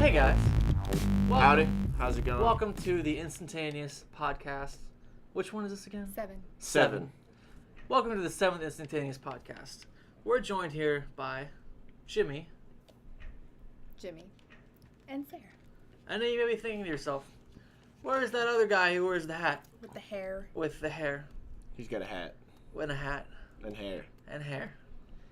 Hey guys. Howdy. How's it going? Welcome to the Instantaneous Podcast. Which one is this again? 7. Welcome to the 7th Instantaneous Podcast. We're joined here by Jimmy. And Sarah. I know you may be thinking to yourself, where's that other guy who wears the hat? With the hair. With the hair. He's got a hat. With a hat. And hair. And hair.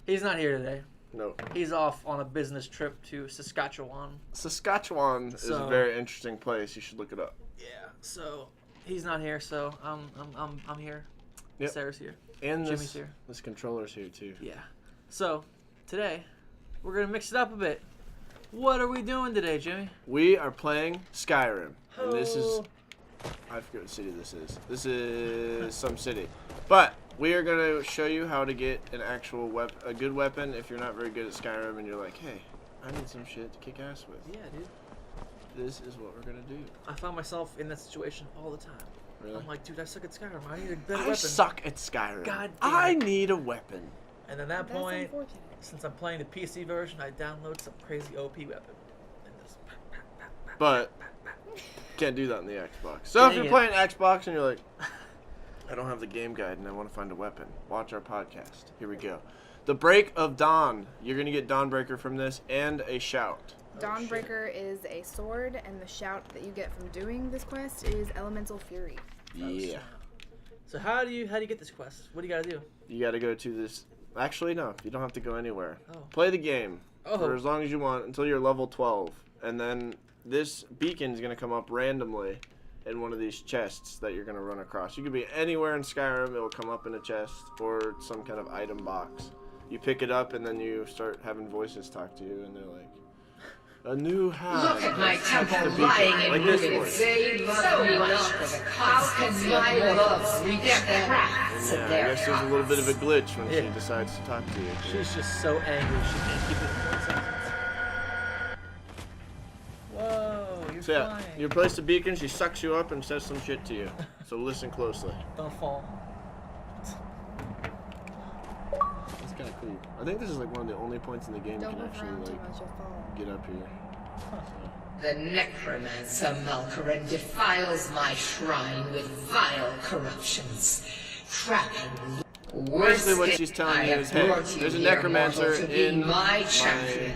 He's not here today. No. He's off on a business trip to Saskatchewan. Saskatchewan is a very interesting place. You should look it up. Yeah. So he's not here. So I'm here. Yep. Sarah's here. And Jimmy's here. This controller's here too. Yeah. So today we're gonna mix it up a bit. What are we doing today, Jimmy? We are playing Skyrim. And this is... Oh. I forget what city this is. This is some city. But we are going to show you how to get an actual a good weapon if you're not very good at Skyrim and you're like, hey, I need some shit to kick ass with. Yeah, dude. This is what we're going to do. I found myself in that situation all the time. Really? I'm like, dude, I suck at Skyrim. I need a better I weapon. suck at Skyrim. God damn I it. need a weapon. And at that That's point, unfortunate. since I'm playing the PC version, I download some crazy OP weapon. And just But can't do that on the Xbox. So if Dang you're it. playing Xbox and you're like, I don't have the game guide and I want to find a weapon, watch our podcast. Here we go. The Break of Dawn. You're going to get Dawnbreaker from this and a shout. Dawnbreaker is a sword, and the shout that you get from doing this quest is Elemental Fury. Yeah. So how do you get this quest? What do you gotta do? You got to go to this. Actually, no. You don't have to go anywhere. Oh. Play the game Oh. for as long as you want until you're level 12. And then this beacon is going to come up randomly in one of these chests that you're going to run across. You could be anywhere in Skyrim. It will come up in a chest or some kind of item box. You pick it up and then you start having voices talk to you and they're like, a new house. Look at my temple lying in like this ruins. one. They love me much for the constant my love reach their crafts And of yeah, I their guess there's a little bit of a glitch when Yeah. she decides to talk to you. She's just so angry she can't keep it in one sentence. Whoa, you're So yeah, flying. you place the beacon, she sucks you up and says some shit to you. So listen closely. Don't fall. That's kind of cool. I think this is like one of the only points in the game Don't you can move around actually too like much, you'll fall. get up here. The necromancer Malkaran defiles my shrine with vile corruptions, trapping. Basically what she's telling you is, hey, there's a necromancer in my champion.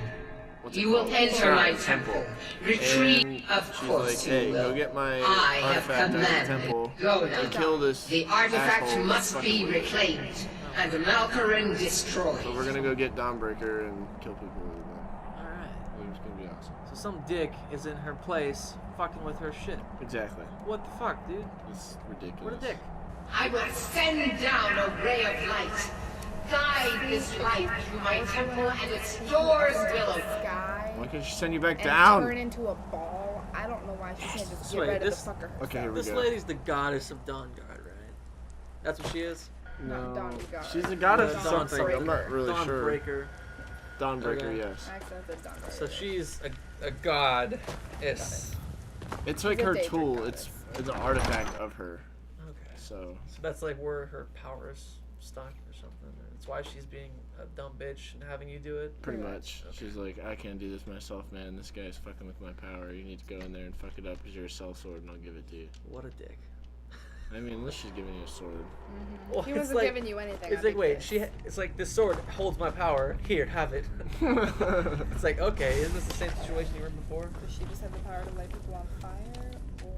what's it You will called? enter my Shrine. temple. Retreat, And of she's course like, hey, you will. go get my I have artifact out of the commanded. temple Go now. and kill this The artifact asshole must be fucking- reclaimed and Malkaran destroyed. So we're gonna go get Dawnbreaker and kill people with it. Alright. It's gonna be awesome. So some dick is in her place fucking with her shit. Exactly. What the fuck, dude? It's ridiculous. What a dick. I will send down a ray of light. Guide this light to my temple and its doors will open. Sky. Why can't she send you back And down? turn into a ball. I don't know why she can't just So get wait, rid of this- the fucker herself. Okay, here we This go. lady's the goddess of Dawnguard, right? That's what she is? Not Dawnguard. She's a goddess Yeah, of something. I'm not really sure. Dawnbreaker. Dawnbreaker, Okay. yes. Accent is Dawnbreaker. So she's a god. Yes. It's like She's a her daedric tool. goddess. It's an artifact of her. Okay. So So that's like where her power is stuck or something. That's why she's being a dumb bitch and having you do it. pretty Pretty much, much. she's like, I can't do this myself, man. This guy's fucking with my power. You need to go in there and fuck it up because you're a sellsword, and I'll give it to you. What a dick. I mean, unless she's giving you a sword. Well, He it's wasn't like- giving you anything. It's I'd like, be wait, pissed. it's like this sword holds my power. Here, have it. It's like, okay, isn't this the same situation you were in before? Does she just have the power to light people on fire, or?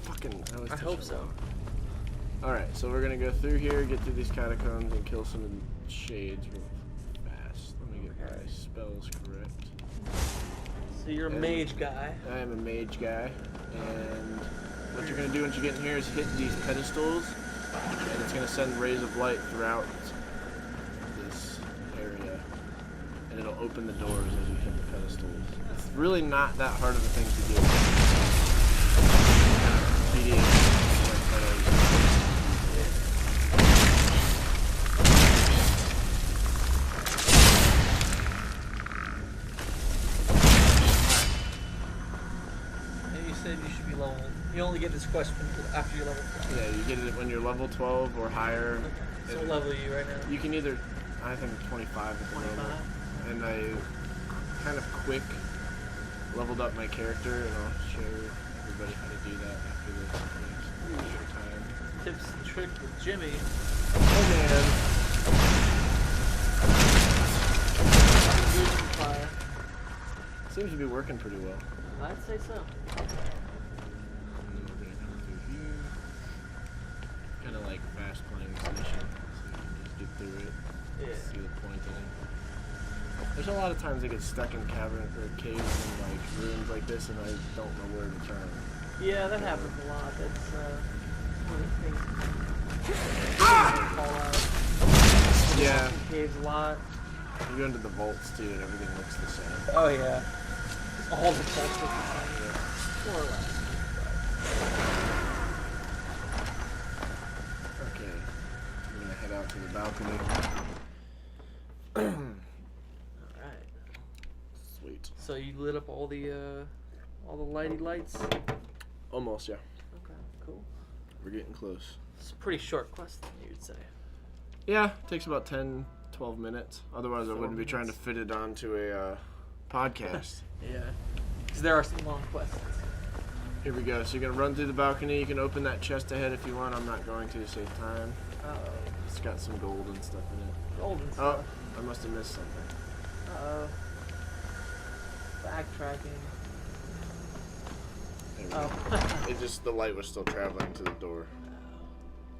Fucking. always I touch hope the so. wall. All right, so we're gonna go through here, get through these catacombs, and kill some of the shades real fast. Let me get my spells correct. So you're a And- mage guy. I am a mage guy, and what you're gonna do once you get in here is hit these pedestals, and it's gonna send rays of light throughout this area, and it'll open the doors as you hit the pedestals. It's really not that hard of a thing to do. Tedious, like, but, And you said you should be level. You only get this quest after you're level 12. yeah, you get it when you're level 12 or higher. Okay. So And what level are you right now? You can either, I think 25 at the 25? moment, and a kind of quick leveled up my character, and I'll show everybody how to do that after this short time. Tips and tricks with Jimmy. Oh man. Fire. Seems to be working pretty well. I'd say so. And then we're gonna come through here. Kind of like fast playing this mission, so you can just get through it. Yeah. See the point in it. There's a lot of times I get stuck in caverns or caves and like rooms like this, and I don't know where to turn. Yeah, that happens a lot. That's one of the things. Fall out. Yeah. Caves a lot. You go into the vaults too, and everything looks the same. Oh yeah. All the text look the same. More or less. Okay. I'm gonna head out to the balcony. Alright. Sweet. So you lit up all the lighty lights? Almost, yeah. Okay, cool. We're getting close. It's a pretty short quest then, you'd say. Yeah, takes about 10, 12 minutes. Otherwise, I 4 wouldn't be trying to minutes. fit it onto a podcast. Yeah. Because there are some long quests. Here we go. So you're gonna run through the balcony. You can open that chest ahead if you want. I'm not going to save time. Uh-oh. It's got some gold and stuff in it. Golden Oh, stuff. I must have missed something. Uh-oh. Backtracking. There we go. Oh. It just, the light was still traveling to the door.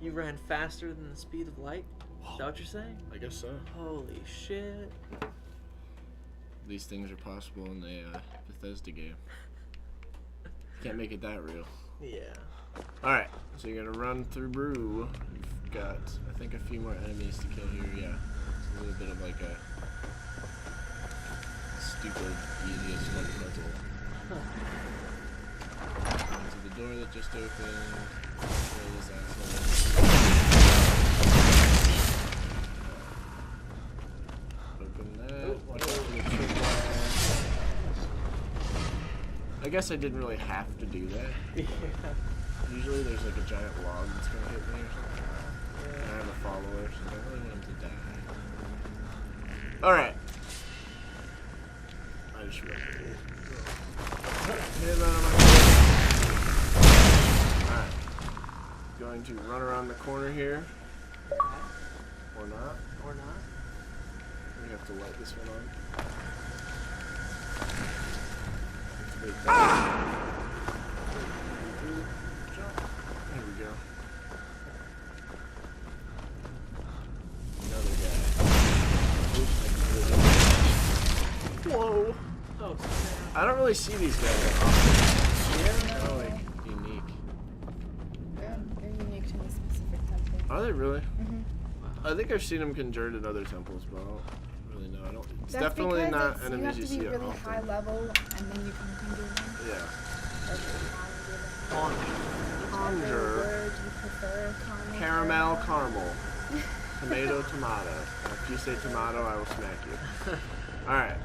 You ran faster than the speed of light? Is that what you're saying? I guess so. Holy shit. These things are possible in the Bethesda game. Can't make it that real. Yeah. Alright, so you're gonna run through Brew. You've got, I think, a few more enemies to kill here. Yeah. It's a little bit of like a stupid, easy as fuck puzzle. Into the door that just opened. Kill this asshole. Open that. Watch out for the tripwire. I guess I didn't really have to do that. Yeah. Usually there's like a giant log that's gonna hit me or something. And I have a follower, so I don't really want him to die. Alright. I just wrote it. Get him out of my way. Alright. Going to run around the corner here. Or not. Or not. We have to light this one on. There we go. Another guy. Oops, whoa! Oh, snap. I don't really see these guys that often. Yeah. They're like unique. They're unique to the specific temple. Are they really? Mm-hmm. I think I've seen them conjured in other temples, but I don't really know. It's That's definitely because not you enemies have you to see be really often. high level, and then you can conjure them. Yeah. Or really high On. level. Whichever Conjure. word you prefer, Caramel, caramel. Tomato, tomato. If you say tomato, I will smack you. Alright.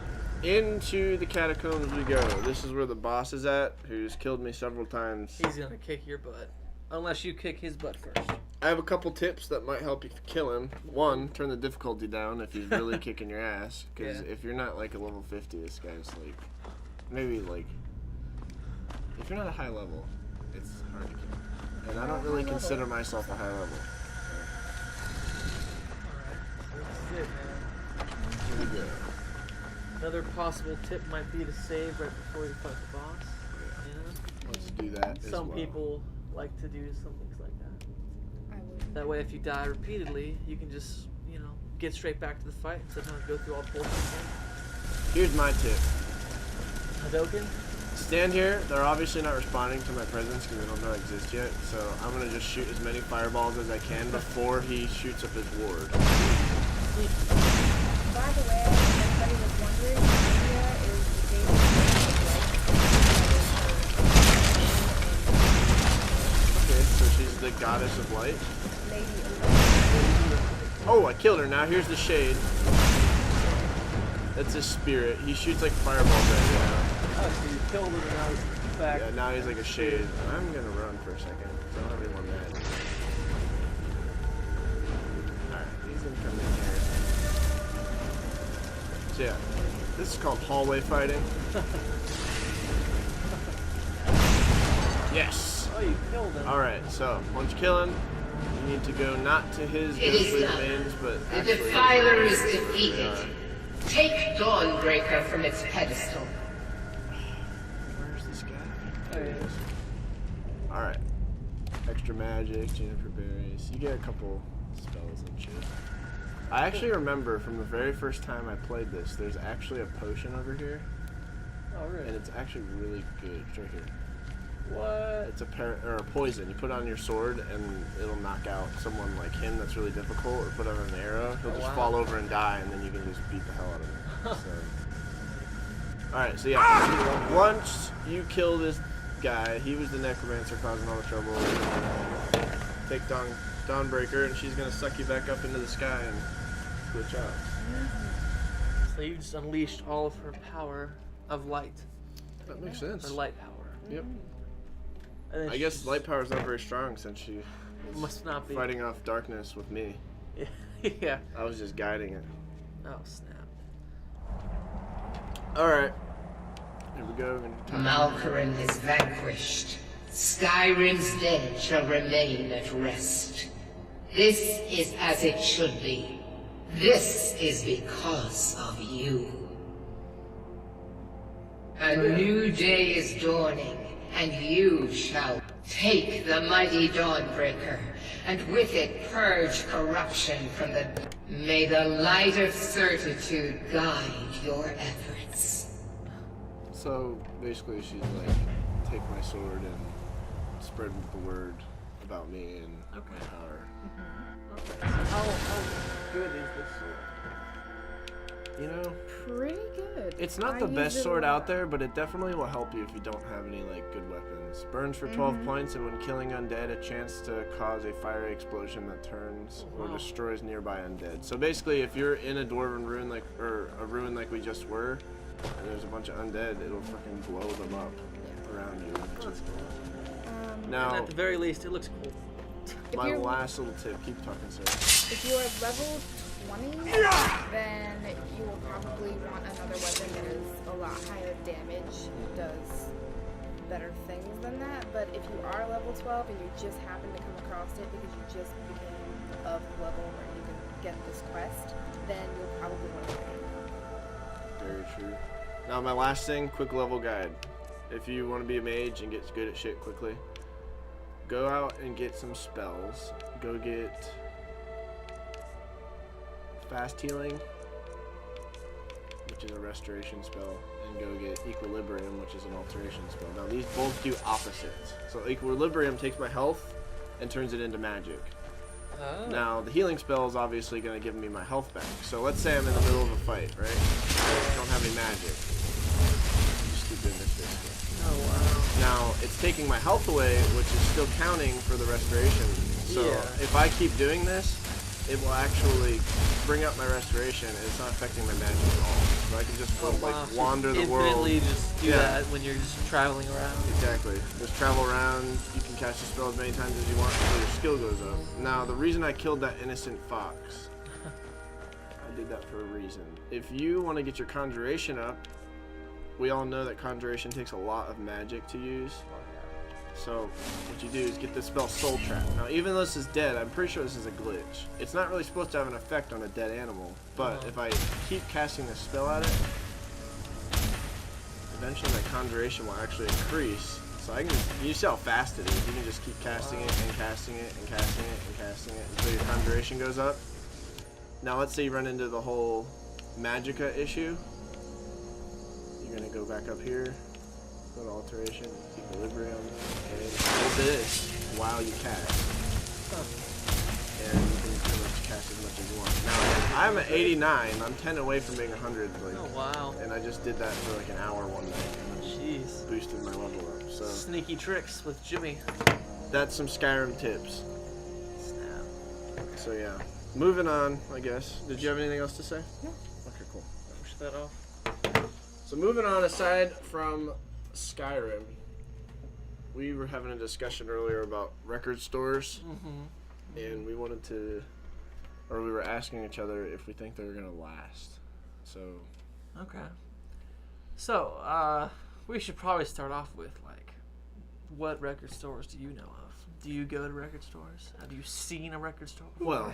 Into the catacombs we go. This is where the boss is at, who's killed me several times. He's gonna kick your butt. Unless you kick his butt first. I have a couple tips that might help you kill him. One, turn the difficulty down if he's really kicking your ass. Because Yeah. if you're not like a level 50, this guy's like, maybe like, if you're not a high level, it's hard to kill. And I don't really consider myself a high level. Alright. This is it, man. Here we go. Another possible tip might be to save right before you fight the boss. You know? Let's do that as Some well. people like to do some things like that. I would. That way, if you die repeatedly, you can just, get straight back to the fight instead of having to go through all the bullshit again. Here's my tip. Hadoken? Stand here. They're obviously not responding to my presence because they don't know I exist yet. So I'm going to just shoot as many fireballs as I can before he shoots up his ward. By the way, if anybody was wondering, Lydia is the dating Okay, so she's the goddess of light. lady of light. Oh, I killed her. Now here's the shade. That's his spirit. He shoots like fireballs right now. Oh, so you killed him and now he's back. Yeah, now he's like a shade. I'm going to run for a second. I don't really want that. Alright, he's going to come in here. So yeah, this is called hallway fighting. Yes. Oh, you killed him. Alright, so once you kill him, you need to go not to his It is ghostly done. remains, but The actually... Defiler is defeated. Take Dawnbreaker from its pedestal. Where's this guy? There he is. Alright. Extra magic, juniper berries. You get a couple spells and shit. I actually remember from the very first time I played this, there's actually a potion over here, Oh, really? and it's actually really good. It's right here. What? It's a poison. You put it on your sword, and it'll knock out someone like him that's really difficult, or put it on an arrow. He'll just wow. fall over and die, and then you can just beat the hell out of him. Alright, so yeah. Once you kill this guy, he was the necromancer causing all the trouble. Take Dawnbreaker, and she's gonna suck you back up into the sky and glitch out. So you just unleashed all of her power of light. That makes sense. Her light power. Yep. And then I guess she's- light power is not very strong since she must not be. fighting off darkness with me. Yeah. I was just guiding it. Oh, snap. Alright. Here we go. Malkaran is vanquished. Skyrim's dead shall remain at rest. This is as it should be. This is because of you. A new day is dawning, and you shall take the mighty Dawnbreaker, and with it purge corruption from the... May the light of certitude guide your efforts. So basically, she's like, take my sword and spread the word about me and my power. Okay. So how good is this sword? You know, Pretty good. it's not I the use best it a sword out lot. there, but it definitely will help you if you don't have any like good weapons. Burns for 12 points, and when killing undead, a chance to cause a fiery explosion that turns or destroys nearby undead. So basically, if you're in a dwarven ruin or a ruin like we just were, and there's a bunch of undead, it'll fucking blow them up around you. Which is cool. And Now, at the very least, it looks cool. If my you're- last little tip. Keep talking, Sarah. If you are level 20, then you will probably want another weapon that is a lot higher damage, does better things than that. But if you are level 12 and you just happen to come across it because you just became of the level where you can get this quest, then you'll probably want to trade. Very true. Now, my last thing, quick level guide. If you want to be a mage and get good at shit quickly, go out and get some spells. Go get fast healing, which is a restoration spell, and go get equilibrium, which is an alteration spell. Now, these both do opposites. So equilibrium takes my health and turns it into magic. Oh. Now, the healing spell is obviously going to give me my health back. So let's say I'm in the middle of a fight, right? I don't have any magic. Just keep doing this basically. Oh, wow. Now, it's taking my health away, which is still counting for the restoration. So Yeah. if I keep doing this, it will actually bring up my restoration, and it's not affecting my magic at all. So I can just Oh, wow. like So wander the world. infinitely just do Yeah. that when you're just traveling around. Exactly. Just travel around. You can cast a spell as many times as you want until your skill goes up. Now, the reason I killed that innocent fox, I did that for a reason. If you want to get your conjuration up, we all know that conjuration takes a lot of magic to use. So what you do is get this spell Soul Trap. Now, even though this is dead, I'm pretty sure this is a glitch. It's not really supposed to have an effect on a dead animal, but if I keep casting this spell at it, eventually my conjuration will actually increase. So I can you see how fast it is. You can just keep casting it and casting it and casting it and casting it until your conjuration goes up. Now let's say you run into the whole Magicka issue. You're gonna go back up here, go to alteration, equilibrium, and hold this while you cast. And you can pretty much cast as much as you want. Now I'm at 89. I'm 10 away from being 100. Like, Oh, wow. and I just did that for like an hour one night. Jeez. Boosted my level up. So Sneaky tricks with Jimmy. that's some Skyrim tips. Snap. So yeah, moving on. I guess. Did you have anything else to say? No. Okay, cool. Push that off. So moving on, aside from Skyrim, we were having a discussion earlier about record stores, and we wanted to, or we were asking each other if we think they're gonna last. So Okay. So, we should probably start off with, like, what record stores do you know of? Do you go to record stores? Have you seen a record store before?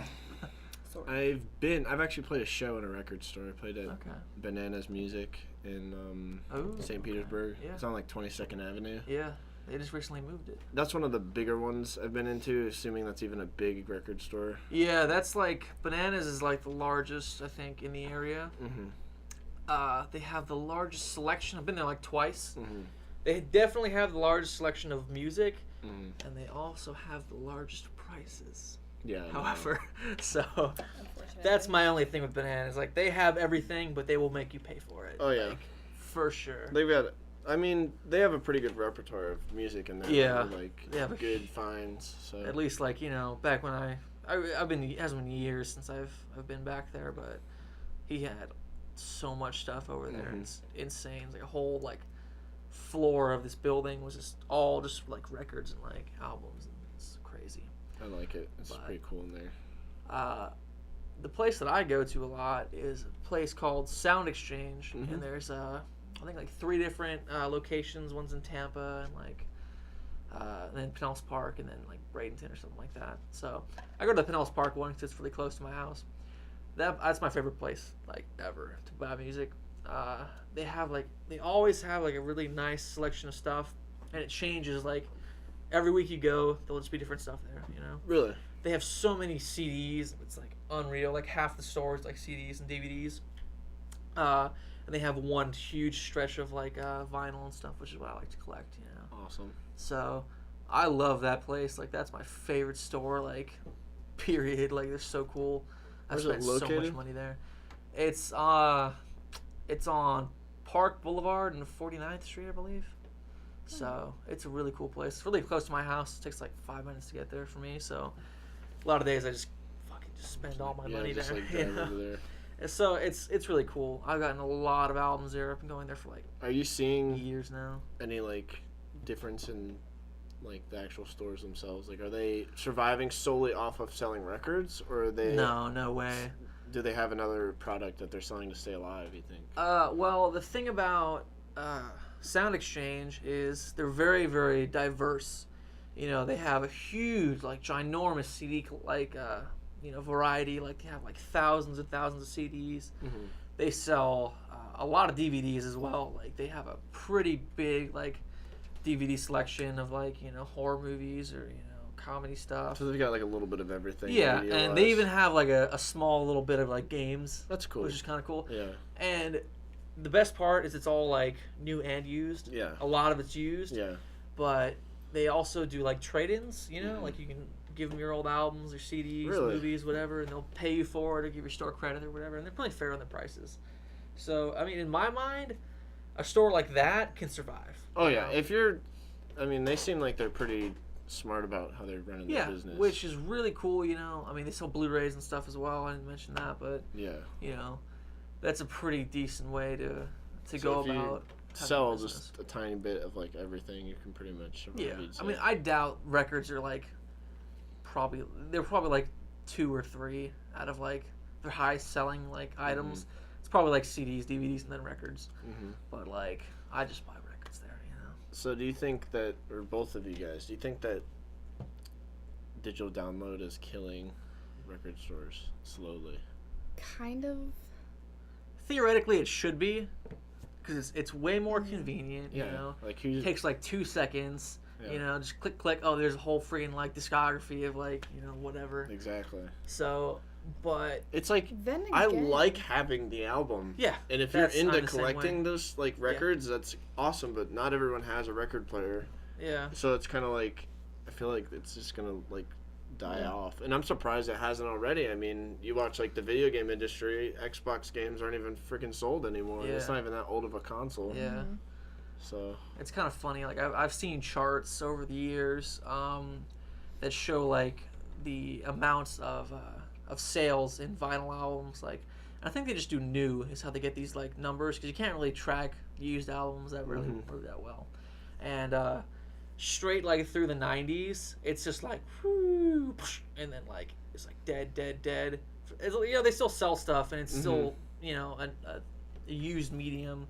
Well, I've actually played a show in a record store. I played at Okay. Bananas Music in St. Petersburg. Okay. Yeah. It's on like 22nd Avenue. Yeah, they just recently moved it. That's one of the bigger ones I've been into, assuming that's even a big record store. Yeah, that's like Bananas is like the largest I think in the area. Mm-hmm. They have the largest selection. I've been there like twice. Mm-hmm. They definitely have the largest selection of music, Mm-hmm. and they also have the largest prices. Yeah. I know. However, so Unfortunately. that's my only thing with Bananas. Like they have everything, but they will make you pay for it. Oh, yeah. Like, for sure. They've got. I mean, they have a pretty good repertoire of music in there. Yeah. Like They have a good finds. So. At least like back when I've been, it hasn't been years since I've been back there, but he had so much stuff over there. Mhm. It's insane. It's like a whole like floor of this building was just all just like records and like albums, and it's crazy. I like it. It's But- pretty cool in there. The place that I go to a lot is a place called Sound Exchange, Mhm. and there's I think like 3 different locations. One's in Tampa and like and then Pinellas Park, and then like Bradenton or something like that. So I go to the Pinellas Park one because it's really close to my house. That's my favorite place like ever to buy music. They always have like a really nice selection of stuff, and it changes like every week you go. There'll just be different stuff there. Really? They have so many CDs. It's like unreal. Like half the stores like CDs and DVDs. And they have one huge stretch of like vinyl and stuff, which is what I like to collect. Awesome. So I love that place. Like that's my favorite store. Like period. Like they're so cool. I've Where's it spent so much located? money there. It's on Park Boulevard and 49th Street, I believe. So it's a really cool place. It's really close to my house. It takes like 5 minutes to get there for me. So a lot of days I just fucking just spend all my money just there. like you drive know? over there. And so it's really cool. I've gotten a lot of albums there. I've been going there for like Are you seeing years now. any like difference in like the actual stores themselves? Like, are they surviving solely off of selling records, or are they? No way. Do they have another product that they're selling to stay alive? You think? Well, the thing about Sound Exchange is they're very, very diverse. They have a huge, like, ginormous CD, variety. Like, they have, like, thousands and thousands of CDs. Mm-hmm. They sell a lot of DVDs as well. Like, they have a pretty big, like, DVD selection of, like, horror movies or, comedy stuff. So they've got like a little bit of everything. Yeah, video-wise. and they even have, like, a small little bit of, like, games. That's cool. Which is kind of cool. Yeah. And the best part is it's all like new and used. Yeah. A lot of it's used. Yeah. But they also do like trade-ins, Mhm. like you can give them your old albums or CDs, Really? movies, whatever, and they'll pay you for it or give your store credit or whatever, and they're pretty fair on the prices. So, I mean, in my mind, a store like that can survive. Oh yeah. They seem like they're pretty smart about how they're running their business. Which is really cool, I mean, they sell Blu-rays and stuff as well. I didn't mention that, but yeah. That's a pretty decent way to So go if you about having sell a business. just a tiny bit of like everything, you can pretty much survive. Yeah, you'd I mean, say. I doubt records are like probably like 2 or 3 out of like their highest selling like items. It's probably like CDs, DVDs, and then records. Mhm. But like, I just buy records there. So do you think that, or both of you guys, do you think that digital download is killing record stores slowly? Kind of. Theoretically, it should be because it's way more convenient. Like It takes like 2 seconds. Yeah. Just click. Oh, there's a whole freaking like discography of like whatever. Exactly. So, but It's like Then again, I like having the album. yeah, And if you're I'm into the same collecting way. those like records, that's awesome. But not everyone has a record player, yeah. so it's kind of like I feel like it's just gonna like die off. And I'm surprised it hasn't already. I mean, you watch like the video game industry, Xbox games aren't even freaking sold anymore. Yeah. It's not even that old of a console. Yeah. So It's kind of funny. Like I've seen charts over the years that show like the amounts of sales in vinyl albums. Like I think they just do new is how they get these like numbers because you can't really track used albums that really work that well. And straight like through the 90s, it's just like whoo, and then like it's like dead. It's, they still sell stuff and it's still a used medium.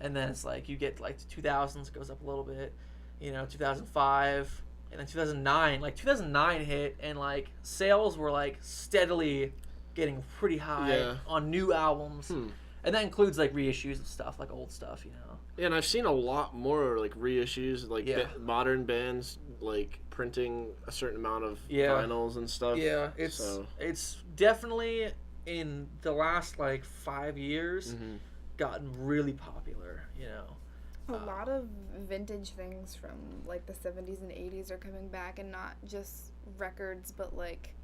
And then it's like you get like the 2000s, it goes up a little bit. 2005, and then 2009. Like 2009 hit, and like sales were like steadily getting pretty high on new albums, and that includes like reissues of stuff, like old stuff, Yeah, and I've seen a lot more like reissues, like modern bands like printing a certain amount of vinyls and stuff. Yeah, it's definitely in the last like 5 years gotten really popular. A lot of vintage things from like the 70s and 80s are coming back, and not just records, but like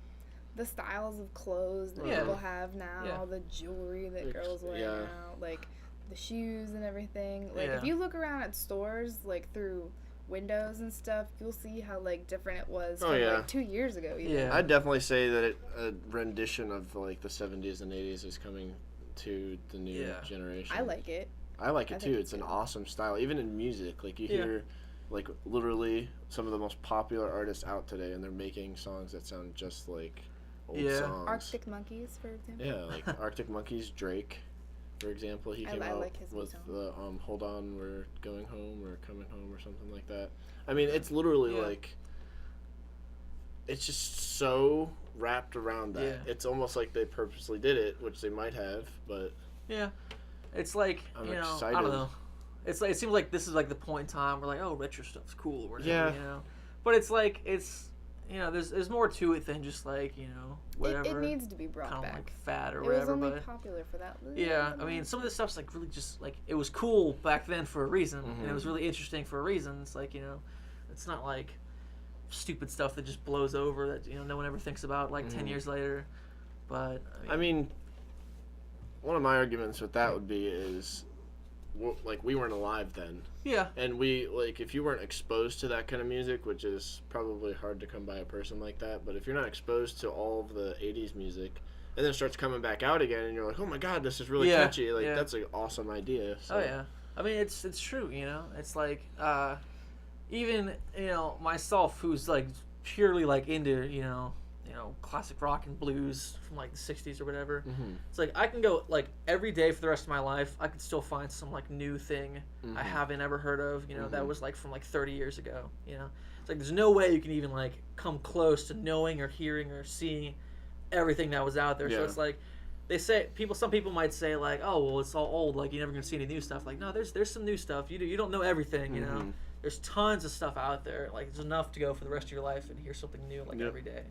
the styles of clothes that people have now, the jewelry that girls wear now, like the shoes and everything. Like if you look around at stores like through windows and stuff, you'll see how like different it was from like 2 years ago even. Yeah, I'd definitely say that a rendition of like the 70s and 80s is coming to the new generation. I like it. I like it too. It's an awesome style. Even in music, like you hear like literally some of the most popular artists out today, and they're making songs that sound just like old songs. Arctic Monkeys, for example. Yeah, like Arctic Monkeys, Drake, for example. He came out like with the Hold On, We're Going Home or Coming Home or something like that. I mean, it's literally like, it's just so wrapped around that. Yeah. It's almost like they purposely did it, which they might have, but... Yeah. It's like, I'm excited. I don't know. It's like, it seems like this is like the point in time where like, oh, retro stuff's cool or whatever, But it's like, there's more to it than just like, whatever. It needs to be brought back. Like fad or it whatever. It was only popular for that. Yeah, I mean, some of this stuff's like really just like, it was cool back then for a reason, and it was really interesting for a reason. It's like, it's not like stupid stuff that just blows over that, no one ever thinks about like 10 years later. But, I mean, one of my arguments with that would be is, like, we weren't alive then. Yeah. And we, like, if you weren't exposed to that kind of music, which is probably hard to come by a person like that, but if you're not exposed to all of the 80s music, and then it starts coming back out again, and you're like, oh my god, this is really catchy, like, that's an awesome idea. So. Oh, yeah. I mean, it's true, It's like, even, myself, who's, like, purely, like, into, classic rock and blues from like the 60s or whatever. It's like I can go like every day for the rest of my life, I could still find some like new thing I haven't ever heard of, that was like from like 30 years ago, It's like there's no way you can even like come close to knowing or hearing or seeing everything that was out there. So it's like they say some people might say like, oh well, it's all old, like you're never gonna see any new stuff. Like no, there's some new stuff. You don't know everything, There's tons of stuff out there. Like there's enough to go for the rest of your life and hear something new like every day.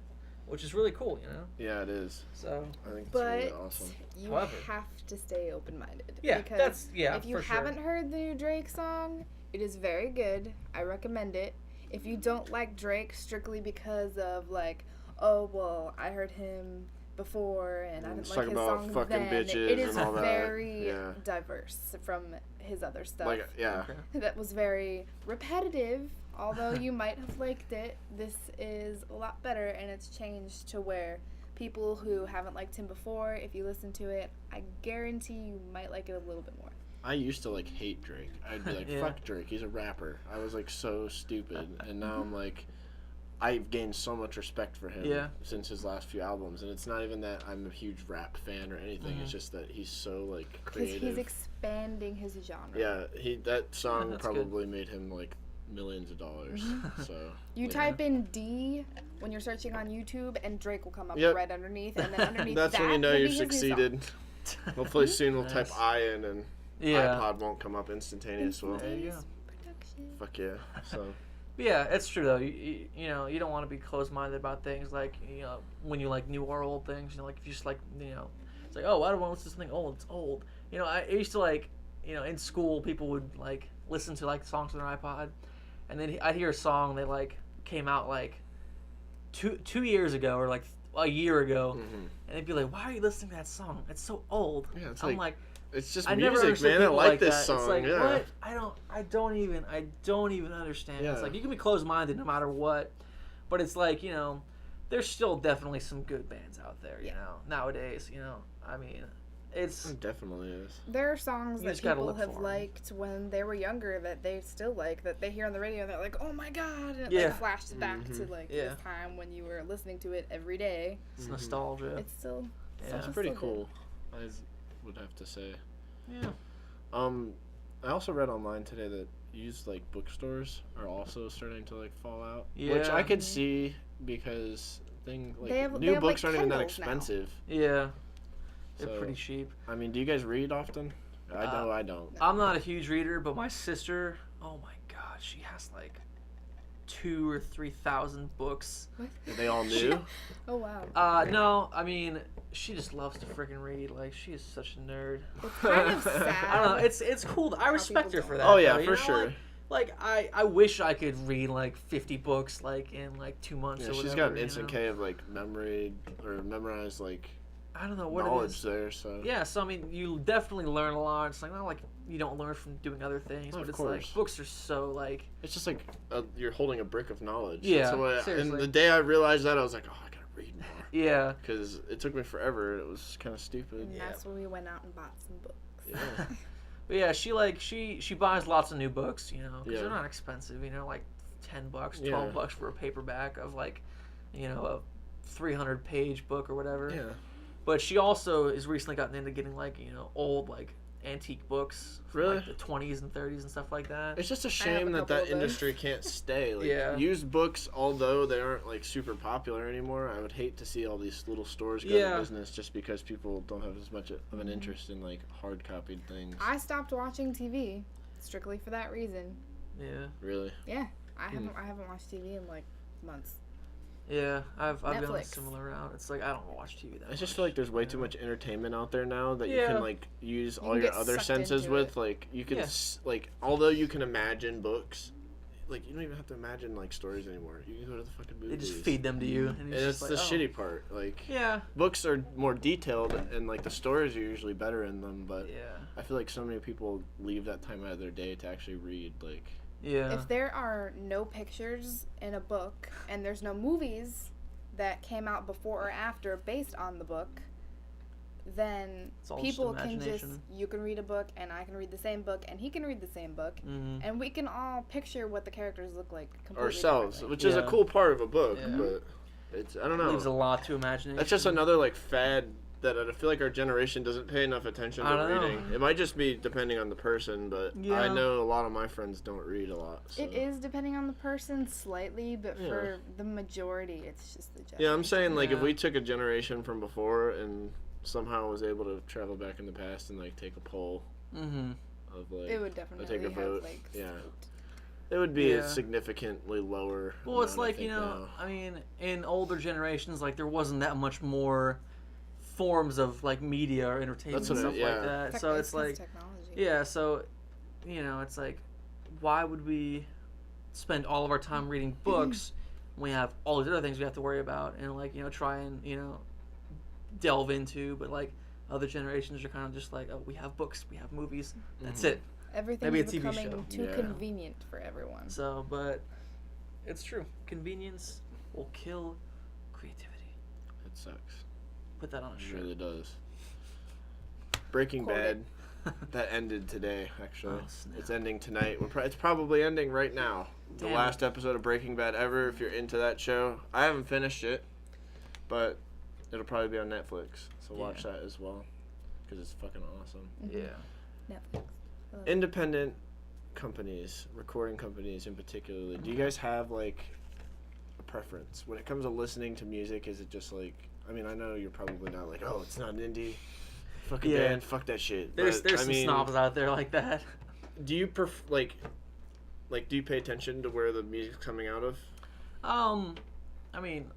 Which is really cool, Yeah, it is. So, I think it's really awesome. You have to stay open-minded. Yeah, because if you haven't heard the new Drake song, it is very good. I recommend it. If you don't like Drake strictly because of like, oh well, I heard him before and I didn't like his song then, it is very diverse from his other stuff. Like, that was very repetitive. Although you might have liked it, this is a lot better, and it's changed to where people who haven't liked him before, if you listen to it, I guarantee you might like it a little bit more. I used to like hate Drake. I'd be like, fuck Drake, he's a rapper. I was like so stupid, and now I'm like, I've gained so much respect for him since his last few albums, and it's not even that I'm a huge rap fan or anything. It's just that he's so like creative. Because he's expanding his genre. Yeah, that song probably made him like millions of dollars. So you type in D when you're searching on YouTube, and Drake will come up right underneath, and then underneath that's when you know you've succeeded. Hopefully soon we'll type I in, and iPod won't come up instantaneous. Well, there you go. Production. Fuck yeah. So. Yeah, it's true though. You don't want to be closed-minded about things like when you like new or old things. Like if you just like it's like, oh, I don't want to listen to something old. It's old. I used to like in school people would like listen to like songs on their iPod. And then I'd hear a song that like came out like two years ago or like a year ago, and they'd be like, "Why are you listening to that song? It's so old." Yeah, it's I'm like, it's just music, man. I like this song. It's like, what? I don't even understand. It's like you can be closed-minded no matter what, but it's like there's still definitely some good bands out there. Nowadays. I mean. It definitely is. There are songs that people have liked when they were younger that they still like, that they hear on the radio and they're like, oh my god, and it like flashes back to like this time when you were listening to it every day. It's nostalgia. It's still it's pretty cool. I would have to say. Yeah. I also read online today that used like bookstores are also starting to like fall out, Yeah. which I could see because They new have, books like, aren't even that Kindles now. expensive. Yeah. They're So, pretty cheap. I mean, do you guys read often? I know I don't. I'm not a huge reader, but my sister, oh my god, she has like 2,000 or 3,000 books. Are they all new? Oh wow. No, I mean, she just loves to freaking read. Like, she is such a nerd. It's kind of sad. I don't know. It's cool. I respect her people for don't. that. Oh yeah, though, you for know, sure. Like I wish I could read like 50 books like in like 2 months Yeah, or whatever. she's got an you instant know? K of like memory or memorized like I don't know what it knowledge is. there. So Yeah, so I mean, you definitely learn a lot. It's like not like you don't learn from doing other things, Oh, but of it's course. like books are so like it's just like you're holding a brick of knowledge. Yeah, That's what seriously. and the day I realized that, I was like, oh, I gotta read more. yeah. Because it took me forever. It was kind of stupid. And that's when we went out and bought some books. Yeah. But yeah, she buys lots of new books, you know, because Yeah. they're not expensive, you know, like $10, $12 Yeah. for a paperback of like, you know, a 300-page book or whatever. Yeah. But she also has recently gotten into getting like, you know, old like antique books from Really? like the 20s and 30s and stuff like that. It's just a have shame a that couple that of those. industry can't stay. Like, Yeah. used books, although they aren't like super popular anymore, I would hate to see all these little stores go out Yeah. of business just because people don't have as much of an interest in like hard copied things. I stopped watching TV strictly for that reason. Yeah. Really? Yeah, I haven't watched TV in like months. Yeah, I've gone a Netflix. similar route. It's like I don't watch TV that I just much, feel like there's way you too know? much entertainment out there now that you Yeah. can like use all can your get other sucked senses into with. it. Like you can Yeah. like although you can imagine books, like you don't even have to imagine like stories anymore. You can go to the fucking They movies. just feed them to you, and And it's it's just the like, shitty part. Like Yeah. books are more detailed and like the stories are usually better in them, but Yeah. I feel like so many people leave that time out of their day to actually read. Like Yeah. If there are no pictures in a book and there's no movies that came out before or after based on the book, then It's all just people can just, imagination. you can read a book and I can read the same book and he can read the same book Mhm. and we can all picture what the characters look like completely ourselves, differently. which is a Yeah. cool part of a book, Yeah. but it's I don't Leaves a know. lot to imagination. That's just another like fad that I feel like our generation doesn't pay enough attention I to don't know. reading. It might just be depending on the person, but I Yeah. know a lot of my friends don't read a lot. So. It is depending on the person slightly, but Yeah. for the majority, it's just the generation. Yeah, I'm saying like if Yeah. we took a generation from before and somehow was able to travel back in the past and like take a poll Mm-hmm. of like It would definitely take a have vote. like Yeah. sloped. it would be Yeah. significantly lower. Well, it's amount, I like, you think, know, now. I mean, in older generations, like, there wasn't that much more forms of, like, media or entertainment That's and what I- stuff yeah. like that. Tech- So it's 'cause like, technology. yeah, so, you know, it's like, why would we spend all of our time reading books when we have all these other things we have to worry about and, like, you know, try and, you know, delve into, but, like, other generations are kind of just like, oh, we have books, we have movies, that's Mhm. it. Everything's Maybe a TV becoming show. too Yeah. convenient for everyone. So, but it's true. Convenience will kill creativity. It sucks. Put that on a It shirt. really does. Breaking Quote Bad. That ended today, actually. Oh, snap. It's ending tonight. It's probably ending right now. The Damn last episode of Breaking Bad ever, if you're into that show. I haven't finished it, but it'll probably be on Netflix, so watch that as well, because it's fucking awesome. Yeah. Netflix. I love it. Independent companies, recording companies in particular, do you guys have, like, a preference? When it comes to listening to music, is it just, like, I mean, I know you're probably not like, oh, it's not an indie. Fucking Yeah. band, fuck that shit. There's But, I some mean, snobs out there like that. do you like do you pay attention to where the music's coming out of? I mean,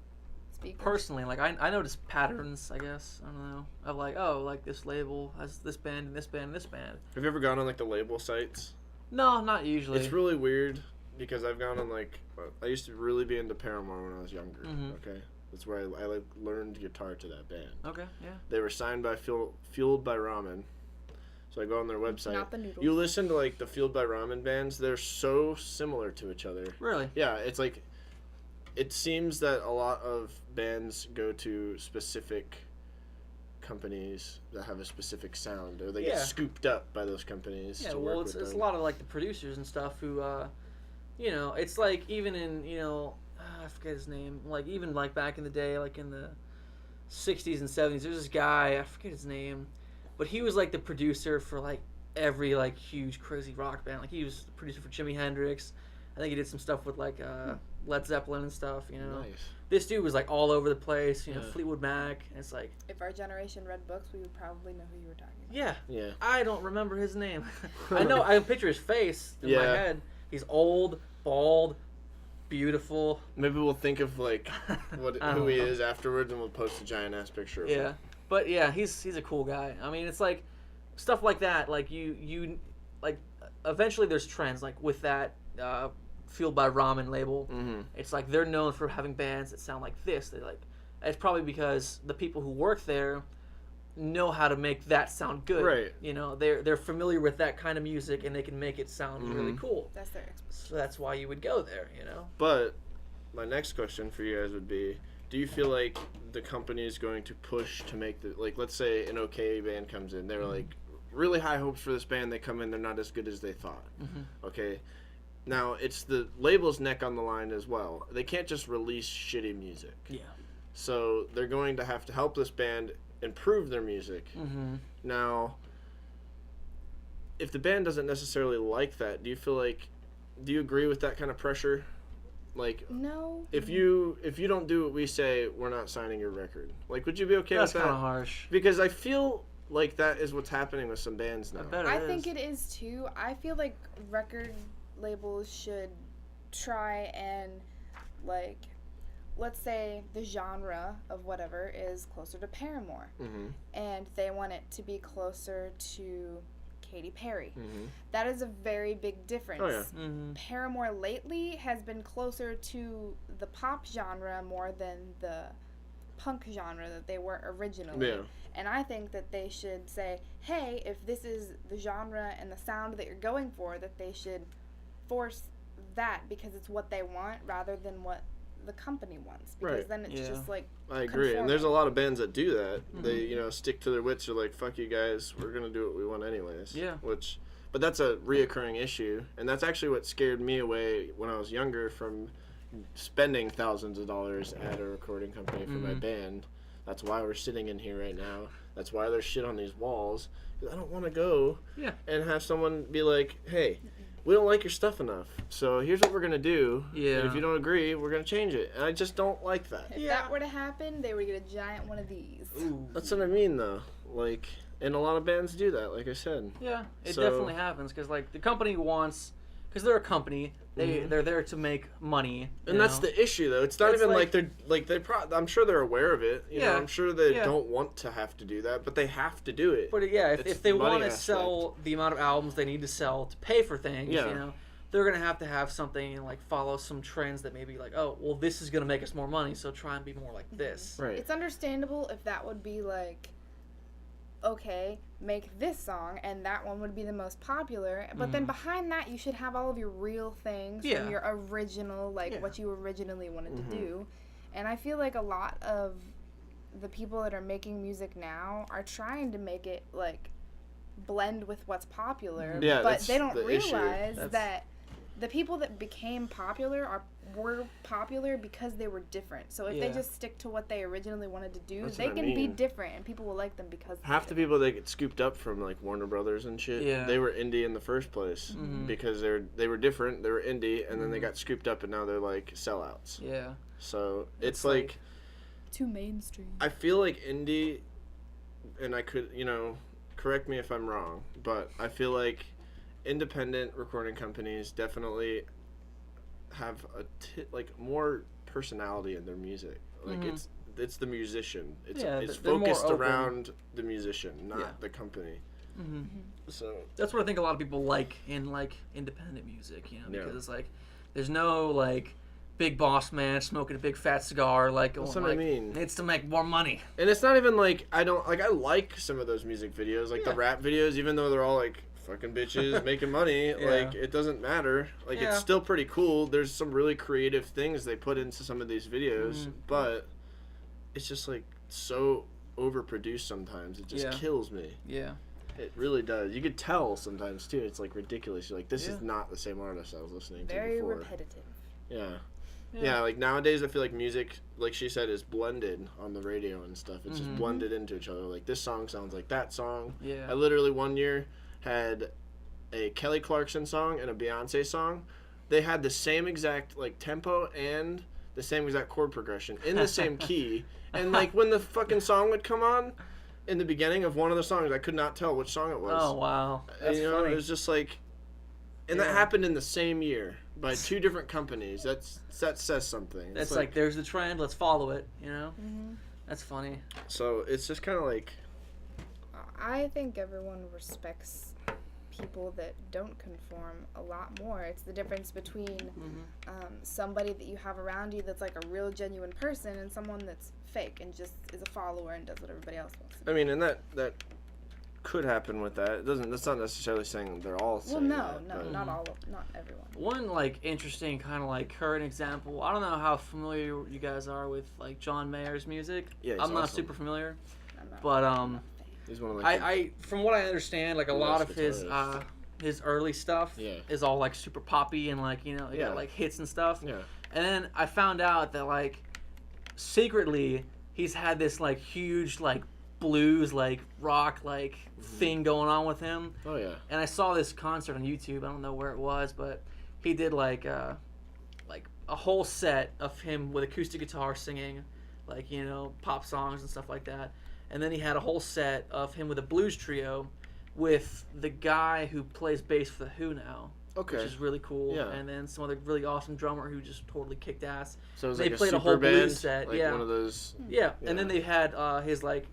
Speakers. personally, like I notice patterns. I guess I don't know. Of like, oh, like this label has this band and this band and this band. Have you ever gone on like the label sites? No, not usually. It's really weird because I've gone on like I used to really be into Paramore when I was younger. Mhm. Okay, that's where I like learned guitar to that band. Okay, yeah. They were signed by Fueled by Ramen. So I go on their website. Not the noodles. You listen to like the Fueled by Ramen bands, they're so similar to each other. Really? Yeah, it's like it seems that a lot of bands go to specific companies that have a specific sound, or they Yeah. get scooped up by those companies. Yeah. to Well, work it's with a them. lot of like the producers and stuff who, you know, it's like even in I forget his name. Like even like back in the day, like in the '60s and '70s, there's this guy I forget his name, but he was like the producer for like every like huge crazy rock band. Like he was the producer for Jimi Hendrix. I think he did some stuff with like Led Zeppelin and stuff. You know, Nice. this dude was like all over the place. You know, Fleetwood Mac. And it's like, If our generation read books, we would probably know who you were talking about. yeah, Yeah. I don't remember his name. I know I can picture his face in my head. He's old, bald, beautiful. Maybe we'll think of like who don't he know. is afterwards, and we'll post a giant ass picture of him. Yeah, but yeah, he's a cool guy. I mean, it's like stuff like that. Like you like eventually there's trends like with that Fueled by Ramen label. Mm-hmm. It's like they're known for having bands that sound like this. They like it's probably because the people who work there know how to make that sound good. Right. You know, they're familiar with that kind of music and they can make it sound really cool. That's their expertise. So that's why you would go there. You know. But my next question for you guys would be, do you feel like the company is going to push to make the, like, let's say an okay band comes in, they're like really high hopes for this band, they come in, they're not as good as they thought. Okay. Now, it's the label's neck on the line as well. They can't just release shitty music. Yeah. So they're going to have to help this band improve their music. Now, if the band doesn't necessarily like that, do you agree with that kind of pressure? Like, No. if you don't do what we say, we're not signing your record. Like, would you be okay That's with kind that? of harsh. Because I feel like that is what's happening with some bands now. I bet I it think is. it is too. I feel like record labels should try and, like, let's say the genre of whatever is closer to Paramore, and they want it to be closer to Katy Perry. That is a very big difference. Oh, yeah. Paramore lately has been closer to the pop genre more than the punk genre that they were originally. Yeah. And I think that they should say, hey, if this is the genre and the sound that you're going for, that they should force that because it's what they want rather than what the company wants. Because Right. then it's just like I agree. And conforming. there's a lot of bands that do that. They, stick to their wits. They're like, fuck you guys, we're going to do what we want anyways. Yeah. But that's a reoccurring issue. And that's actually what scared me away when I was younger from spending thousands of dollars at a recording company for my band. That's why we're sitting in here right now. That's why there's shit on these walls. 'Cause I don't want to go and have someone be like, hey, we don't like your stuff enough, so here's what we're going to do. Yeah. And if you don't agree, we're going to change it. And I just don't like that. if that were to happen, they would get a giant one of these. Ooh. That's what I mean, though. Like, and a lot of bands do that, like I said. Yeah, it So- definitely happens because like the company wants, because they're a company, they're there to make money. And you that's know? the issue, though. It's not It's even like- I'm sure they're aware of it. You know, Yeah. I'm sure they Yeah. don't want to have to do that, but they have to do it. But yeah, It's if they money want to aspect. sell the amount of albums they need to sell to pay for things, Yeah. you know, they're gonna have to have something and like follow some trends that maybe like, oh, well, this is gonna make us more money, so try and be more like this. Right. It's understandable if that would be like, okay, make this song and that one would be the most popular. But then behind that, you should have all of your real things Yeah. from your original, like Yeah. what you originally wanted to do. And I feel like a lot of the people that are making music now are trying to make it like blend with what's popular. Yeah, but that's they don't the issue. realize That's- that the people that became popular were popular because they were different. So if they Yeah. just stick to what they originally wanted to do, That's they what I can be mean. different and people will like them because Half the people that get scooped up from like Warner Brothers and shit, Yeah. they were indie in the first place because they were different. They were indie, and then they got scooped up, and now they're like sellouts. Yeah. So it's It's like too mainstream. I feel like indie, and I could, correct me if I'm wrong, but I feel like independent recording companies definitely have like more personality in their music. Like it's the musician. It's Yeah, it's they're more focused open. around the musician, not Yeah. the company. Mm-hmm. So That's what I think a lot of people like in like independent music, you know, Yeah. because it's like there's no like big boss man smoking a big fat cigar like That's going, what I like, mean. it's to make more money. and it's not even like I like some of those music videos, like the Yeah. rap videos, even though they're all like fucking bitches making money. Yeah. Like it doesn't matter. Like Yeah. it's still pretty cool. There's some really creative things they put into some of these videos, but it's just like so overproduced sometimes. It just Yeah. kills me. Yeah. It really does. You could tell sometimes too. It's like ridiculous. You're like, this Yeah. is not the same artist I was listening to Very before. repetitive. Yeah. Yeah, like nowadays I feel like music, like she said, is blended on the radio and stuff. It's just blended into each other. Like this song sounds like that song. Yeah. I literally one year had a Kelly Clarkson song and a Beyonce song. They had the same exact like tempo and the same exact chord progression in the same key. And like when the fucking song would come on in the beginning of one of the songs, I could not tell which song it was. Oh wow, that's you know, funny. it was just like, and that happened in the same year by two different companies. That says something. That's like there's the trend. Let's follow it. You know, Mm-hmm. that's funny. So it's just kind of like, I think everyone respects people that don't conform a lot more. It's the difference between somebody that you have around you that's like a real genuine person and someone that's fake and just is a follower and does what everybody else wants to do. I mean, and that could happen with that. It doesn't. That's not necessarily saying they're all. Well, saying no, that, no, but- not everyone. One like interesting kind of like current example. I don't know how familiar you guys are with like John Mayer's music. Yeah, he's I'm not awesome. super familiar, I'm not, but I'm not a fan. He's one of like I from what I understand, like a lot of guitarist. his early stuff Yeah. is all like super poppy and like you Yeah. got like hits and stuff. Yeah. And then I found out that like secretly he's had this like huge like blues like rock like thing going on with him. Oh yeah. And I saw this concert on YouTube. I don't know where it was, but he did like a whole set of him with acoustic guitar singing, like pop songs and stuff like that. And then he had a whole set of him with a blues trio, with the guy who plays bass for the Who now, Okay. which is really cool. Yeah. And then some other really awesome drummer who just totally kicked ass. So it was they like played a a super whole band, blues set, like yeah. one of those. Yeah. Yeah. And then they had his like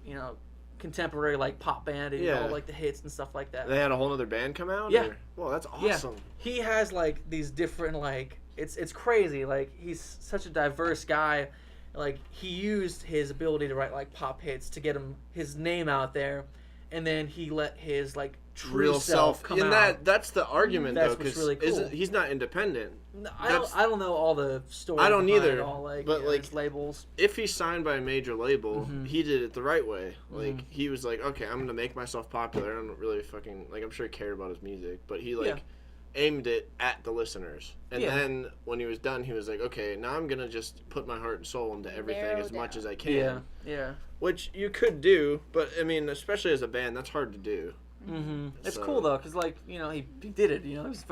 contemporary like pop band and Yeah. all like the hits and stuff like that. They had a whole other band come out. Yeah. Or? Well, that's Yeah. awesome. He has like these different like it's crazy. Like he's such a diverse guy. Like he used his ability to write like pop hits to get his name out there, and then he let his like true Real self come and out. that's the argument That's though, what's because really cool. he's not independent. No, that's- I don't know all the stories. I don't behind either, All like, but, like, his labels. If he's signed by a major label, Mhm. he did it the right way. Like Mhm. he was like, okay, I'm gonna make myself popular. I don't really fucking like. I'm sure he cared about his music, but he like Yeah. aimed it at the listeners. And Yeah. then when he was done, he was like, okay, now I'm gonna just put my heart and soul into everything Narrow as much down. as I can. Yeah, yeah. Which you could do, but I mean, especially as a band, that's hard to do. Mm-hmm. It's So- cool though, cause like he did it. He's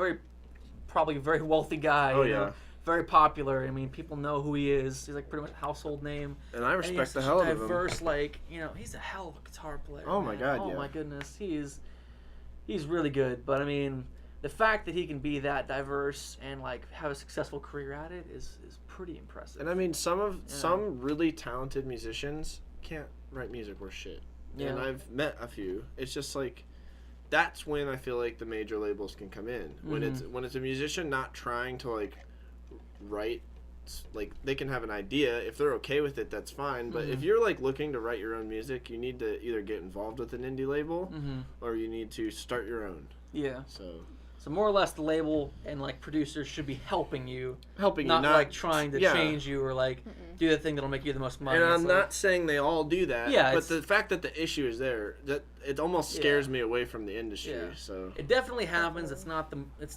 probably a very wealthy guy. Oh, you know, yeah. very popular. I mean, people know who he is. He's like pretty much a household name. And I And he has respect the such hell a out of him. diverse, like he's a hell of a guitar player. Oh, my man. God, Oh yeah. my goodness, he's really good. But I mean, the fact that he can be that diverse and like have a successful career at it is pretty impressive. And I mean, some really talented musicians can't write music worth shit. Yeah. And I've met a few. It's just like that's when I feel like the major labels can come in. When it's a musician not trying to like write, like they can have an idea. If they're okay with it, that's fine. But if you're like looking to write your own music, you need to either get involved with an indie label or you need to start your own. Yeah. So So more or less, the label and like producers should be helping you, not you, not like trying to yeah. change you or like do the thing that'll make you the most money. And It's I'm like- not saying they all do that. Yeah, but it's- the fact that the issue is there, that it almost scares me away from the industry. Yeah. So It definitely happens. It's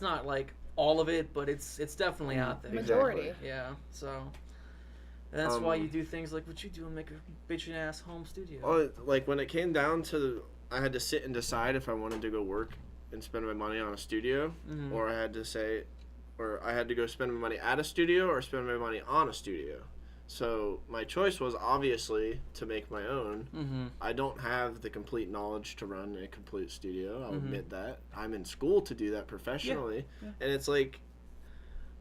not like all of it, but it's definitely out there. Majority. Yeah. So and that's why you do things like what you do and make a bitchin' ass home studio. oh, like when it came down to, I had to sit and decide if I wanted to go work and spend my money on a studio, or I had to go spend my money at a studio or spend my money on a studio. So my choice was obviously to make my own. I don't have the complete knowledge to run a complete studio. I'll admit that. I'm in school to do that professionally. Yeah. And it's like,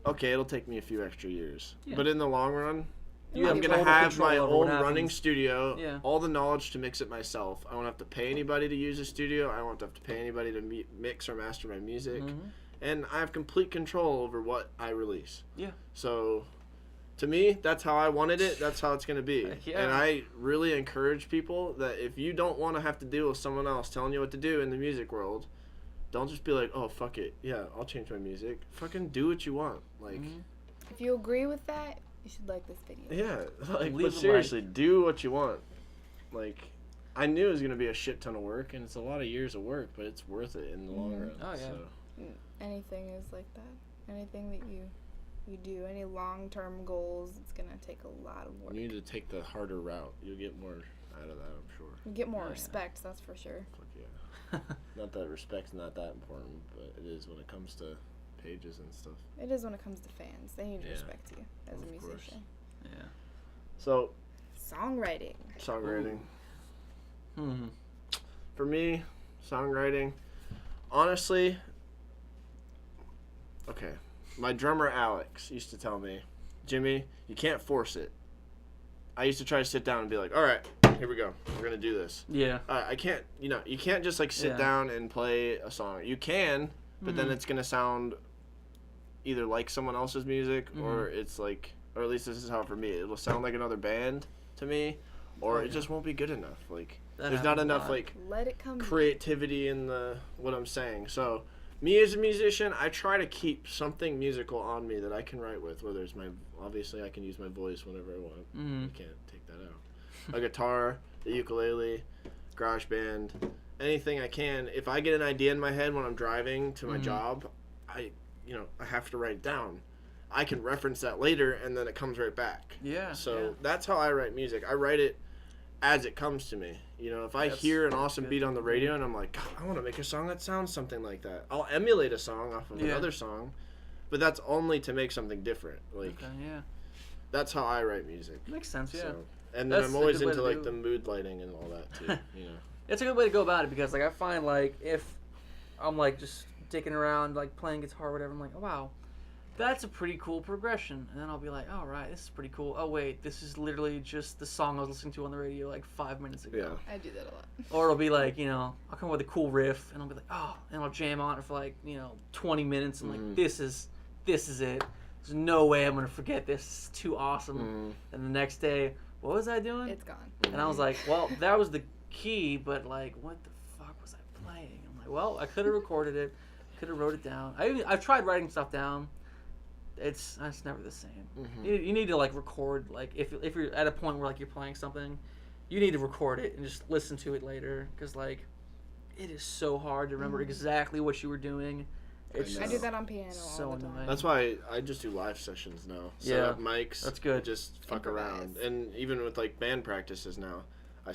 okay, it'll take me a few extra years. Yeah. But in the long run, You I'm have going to total have control my over own what running happens. studio, Yeah. all the knowledge to mix it myself. I won't have to pay anybody to use a studio. I won't have to pay anybody to mix or master my music. And I have complete control over what I release. Yeah. So, to me, that's how I wanted it. That's how it's going to be. Yeah. And I really encourage people that if you don't want to have to deal with someone else telling you what to do in the music world, don't just be like, oh, fuck it. Yeah, I'll change my music. Fucking do what you want. Like, If you agree with that, you should like this video. yeah. Like, Leave but a seriously, do what you want. Like, I knew it was going to be a shit ton of work, and it's a lot of years of work, but it's worth it in the long run. Oh, yeah. So. Anything is like that. Anything that you do, any long-term goals, it's gonna take a lot of work. You need to take the harder route. You'll get more out of that, I'm sure. You get more Oh, yeah. respect, that's for sure. Fuck yeah. Not that respect's not that important, but it is when it comes to pages and stuff. It is when it comes to fans. They need to respect you as a Of course. musician. Yeah. So, Songwriting. For me, songwriting, honestly, okay, my drummer Alex used to tell me, Jimmy, you can't force it. I used to try to sit down and be like, all right, here we go. We're going to do this. Yeah. I can't, you can't just like sit Yeah. down and play a song. You can, but then it's going to sound either like someone else's music or it's like, or at least this is how for me, it'll sound like another band to me, or it just won't be good enough. Like, That there's not happens a enough lot. like Let it come. creativity in the what I'm saying. So me as a musician, I try to keep something musical on me that I can write with, whether it's obviously I can use my voice whenever I want. You can't take that out. A guitar, the ukulele, GarageBand, anything I can. If I get an idea in my head when I'm driving to my job, I have to write it down. I can reference that later and then it comes right back. Yeah. So that's how I write music. I write it as it comes to me. If I hear an awesome beat on the radio and I'm like, God, I want to make a song that sounds something like that. I'll emulate a song off of another song, but that's only to make something different. Like, Okay, yeah. that's how I write music. Makes sense, yeah. So, and then That's I'm a always good way into to like do the it. mood lighting and all that too. It's a good way to go about it because, like, I find, like, if I'm, like, just dicking around, like, playing guitar or whatever, I'm like, oh, wow, that's a pretty cool progression. And then I'll be like, all right, this is pretty cool. Oh, wait, this is literally just the song I was listening to on the radio, like, 5 minutes ago. Yeah. I do that a lot. Or it'll be like, I'll come up with a cool riff, and I'll be like, oh, and I'll jam on it for, like, 20 minutes, and, like, this is it. There's no way I'm going to forget this. It's too awesome. And the next day, what was I doing? It's gone. And I was like, well, that was the key, but, like, what the fuck was I playing? I'm like, well, I could have recorded it, could have wrote it down. I've tried writing stuff down. It's never the same. You need to, like, record, like, if you're at a point where, like, you're playing something, you need to record it and just listen to it later, because, like, it is so hard to remember exactly what you were doing. It's I do that on piano so all the time. annoying. That's why I just do live sessions now. Set up mics. That's good. And just fuck Improvise. around. And even with like band practices now, I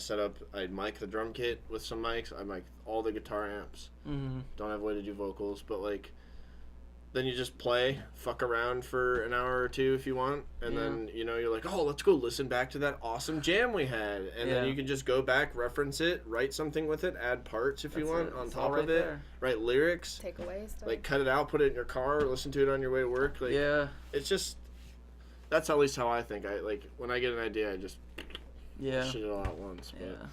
mic the drum kit with some mics. I mic all the guitar amps. Don't have a way to do vocals, but like, then you just play, fuck around for an hour or two if you want, and then you're like, oh, let's go listen back to that awesome jam we had, and then you can just go back, reference it, write something with it, add parts if you want on It's top all right of it, there. write lyrics. Take away stuff. Like, cut it out, put it in your car, listen to it on your way to work. Like, it's just, that's at least how I think. When I get an idea, I just shit it all at once. But.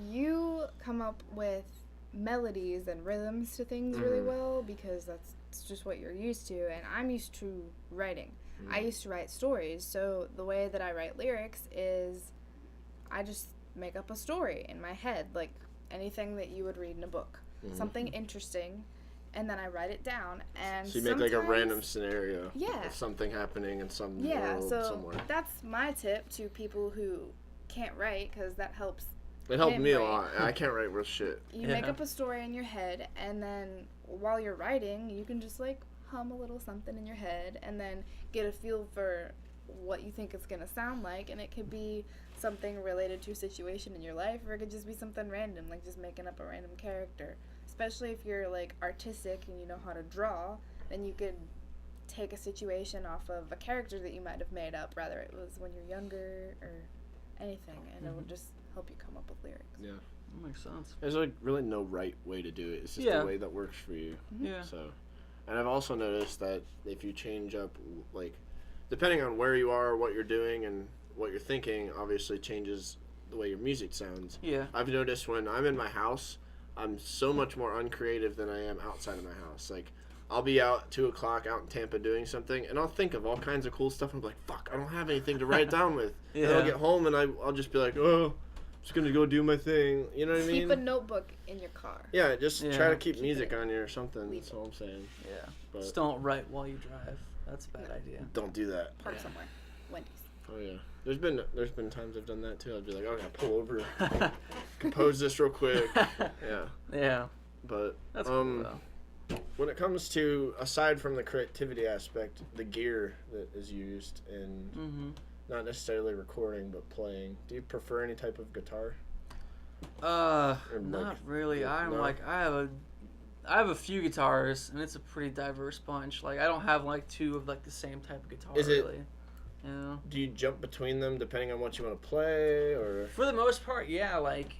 You come up with melodies and rhythms to things really well because that's just what you're used to, and I'm used to writing. I used to write stories, so the way that I write lyrics is I just make up a story in my head, like anything that you would read in a book. Something interesting, and then I write it down, and So you make like a sometimes- random scenario Yeah. of something happening in some Yeah, world so somewhere. that's my tip to people who can't write, because that helps. It helped him me a write. lot. I can't write worth shit. You make up a story in your head, and then while you're writing, you can just like hum a little something in your head, and then get a feel for what you think it's gonna sound like. And it could be something related to a situation in your life, or it could just be something random, like just making up a random character. Especially if you're like artistic and you know how to draw, then you could take a situation off of a character that you might have made up, rather it was when you're younger or anything, and it will just help you come up with lyrics. Yeah. That makes sense. There's like really no right way to do it. It's just the way that works for you. Yeah. So, and I've also noticed that if you change up, like, depending on where you are, what you're doing, and what you're thinking, obviously changes the way your music sounds. Yeah. I've noticed when I'm in my house, I'm so much more uncreative than I am outside of my house. Like, I'll be out 2 o'clock out in Tampa doing something, and I'll think of all kinds of cool stuff. I'm like, fuck, I don't have anything to write it down with. And I'll get home and I'll just be like, oh, I'm just gonna go do my thing. You know what I mean? Keep a notebook in your car. Yeah, just try to keep Keep music it. on you or something. That's all I'm saying. Yeah. But Just don't write while you drive. That's a bad idea. don't do that. Park somewhere. Wendy's. Oh yeah. There's been times I've done that too. I'd be like, oh, I gotta pull over, compose this real quick. Yeah. Yeah. But That's cool, though. when it comes to, aside from the creativity aspect, the gear that is used in not necessarily recording but playing, do you prefer any type of guitar? Not really. I'm no? like I have a few guitars, and it's a pretty diverse bunch. Like I don't have like two of like the same type of guitar. Is it- really? Yeah. Do you jump between them depending on what you want to play, or? For the most part, yeah. Like